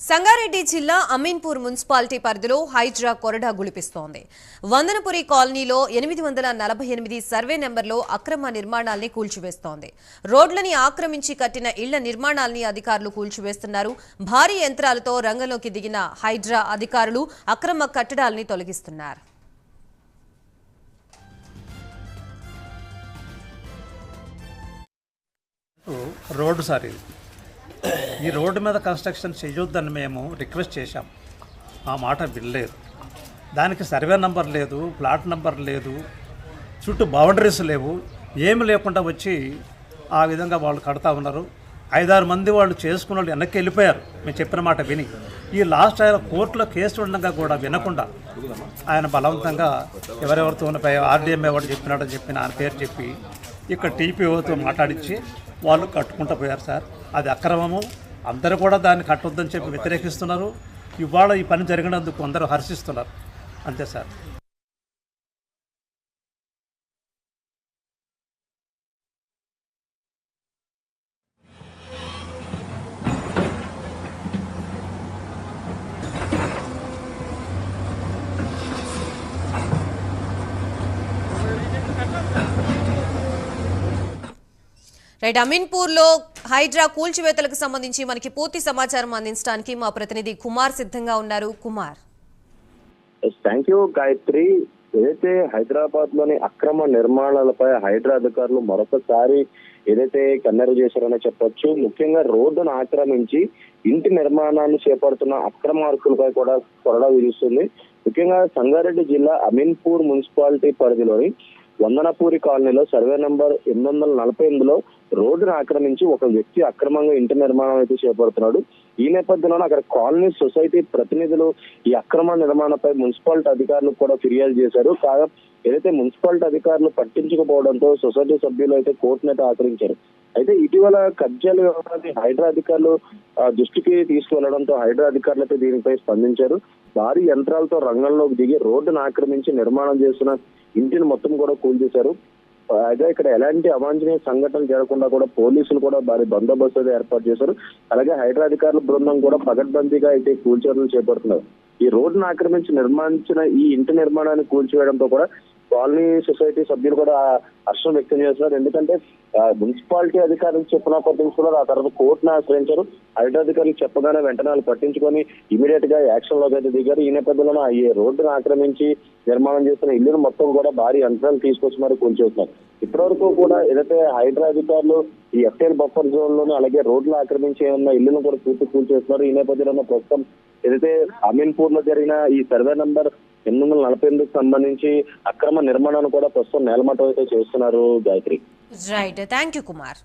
సంగారెడ్డి జిల్లా అమీన్పూర్ మున్సిపాలిటీ పరిధిలో హైడ్రా కొరడా గుళిపిస్తోంది. వందనపురి కాలనీలో 848 సర్వే నెంబర్లో అక్రమ నిర్మాణాల్ని కూల్చివేస్తోంది. రోడ్లని ఆక్రమించి కట్టిన ఇళ్ల నిర్మాణాల్ని అధికారులు కూల్చివేస్తున్నారు. భారీ యంత్రాలతో రంగంలోకి దిగిన హైడ్రా అధికారులు అక్రమ కట్టడాల్ని తొలగిస్తున్నారు. రోడ్డు సార్ ఈ రోడ్డు మీద కన్స్ట్రక్షన్ చేయొద్దని మేము రిక్వెస్ట్ చేశాం. ఆ మాట వినలేదు. దానికి సర్వే నంబర్ లేదు, ప్లాట్ నంబర్ లేదు, చుట్టూ బౌండరీస్ లేవు, ఏమి లేకుండా వచ్చి ఆ విధంగా వాళ్ళు కడతా ఉన్నారు. 5-6 మంది వాళ్ళు చేసుకున్న వాళ్ళు వెనక్కి వెళ్ళిపోయారు మేము చెప్పిన మాట విని. ఈ లాస్ట్ ఆయన కోర్టులో కేసు ఉండగా కూడా వినకుండా ఆయన బలవంతంగా ఎవరెవరితో ఆర్డీఎం ఎవరు చెప్పినాడో చెప్పిన ఆయన పేరు చెప్పి ఇక్కడ టీపీఓతో మాట్లాడించి వాళ్ళు కట్టుకుంటూ పోయారు సార్. అది అక్రమము. అందరూ కూడా దాన్ని కట్టొద్దని చెప్పి వ్యతిరేకిస్తున్నారు. ఇవాళ ఈ పని జరిగినందుకు అందరూ హర్షిస్తున్నారు. అంతే సార్. రైట్, అమీన్పూర్ లో హైడ్రా కూల్చివేతలకు సంబంధించి మనకి పూర్తి సమాచారం అందించడానికి మా ప్రతినిధి కుమార్ సిద్ధంగా ఉన్నారు. Kumar, thank you Gayatri. ఏదైతే హైదరాబాద్ లోని అక్రమ నిర్మాణాలపై హైడ్రా అధికారులు మరొకసారి ఏదైతే కన్నెర చేశారనే చెప్పొచ్చు. ముఖ్యంగా రోడ్డును ఆక్రమించి ఇంటి నిర్మాణాన్ని చేపడుతున్న అక్రమార్కులపై కూడా కొరడా విధిస్తుంది. ముఖ్యంగా సంగారెడ్డి జిల్లా అమీన్పూర్ మున్సిపాలిటీ పరిధిలోని వందనపూరి కాలనీలో సర్వే నంబర్ 848లో రోడ్డును ఆక్రమించి ఒక వ్యక్తి అక్రమంగా ఇంటి నిర్మాణం అయితే చేపడుతున్నాడు. ఈ నేపథ్యంలో అక్కడ కాలనీ సొసైటీ ప్రతినిధులు ఈ అక్రమ నిర్మాణంపై మున్సిపాలిటీ అధికారులకు కూడా ఫిర్యాదు చేశారు. కాగా ఏదైతే మున్సిపాలిటీ అధికారులు పట్టించుకోవడంతో సొసైటీ సభ్యులు అయితే కోర్టును అయితే ఆశ్రయించారు. అయితే ఇటీవల కబ్జాల వ్యవహారాన్ని హైడ్రా అధికారులు దృష్టికి తీసుకువెళ్లడంతో హైడ్రా అధికారులు అయితే దీనిపై స్పందించారు. భారీ యంత్రాలతో రంగంలోకి దిగి రోడ్డును ఆక్రమించి నిర్మాణం చేస్తున్న ఇంటిని మొత్తం కూడా కూల్చేశారు. అయితే ఇక్కడ ఎలాంటి అవాంఛనీయ సంఘటనలు జరగకుండా కూడా పోలీసులు కూడా భారీ బందోబస్తు ఏర్పాటు చేశారు. అలాగే హైడ్రా అధికారుల బృందం కూడా పకడ్బందీగా అయితే కూల్చేయడం చేపడుతున్నారు. ఈ రోడ్డును ఆక్రమించి నిర్మించిన ఈ ఇంటి నిర్మాణాన్ని కూల్చివేయడంతో కూడా కాలనీ సొసైటీ సభ్యులు కూడా హర్షం వ్యక్తం చేస్తున్నారు. ఎందుకంటే మున్సిపాలిటీ అధికారులకు చెప్పిన పట్టించుకున్నారు. ఆ తర్వాత కోర్టును ఆశ్రయించారు. హైడ్రా అధికారులకు చెప్పగానే వెంటనే వాళ్ళు పట్టించుకొని ఇమీడియట్ గా యాక్షన్ లోకి అయితే దిగారు. ఈ నేపథ్యంలో ఈ రోడ్డును ఆక్రమించి నిర్మాణం చేస్తున్న ఇల్లును మొత్తం కూడా భారీ యంత్రాలు తీసుకొచ్చి మరి కూల్చేస్తున్నారు. ఇప్పటివరకు కూడా ఏదైతే హైడ్రా అధికారులు ఈ ఎఫ్ఐఎల్ బఫర్ జోన్ లోను అలాగే రోడ్లు ఆక్రమించి ఉన్న ఇల్లును కూడా పూర్తి కూల్చేస్తున్నారు. ఈ నేపథ్యంలో ప్రస్తుతం ఏదైతే అమీన్పూర్ లో జరిగిన ఈ సర్వే నంబర్ 848కి సంబంధించి అక్రమ నిర్మాణాన్ని కూడా ప్రస్తుతం నేలమట్టం అయితే చేస్తున్నారు. Gayatri, right, thank you Kumar.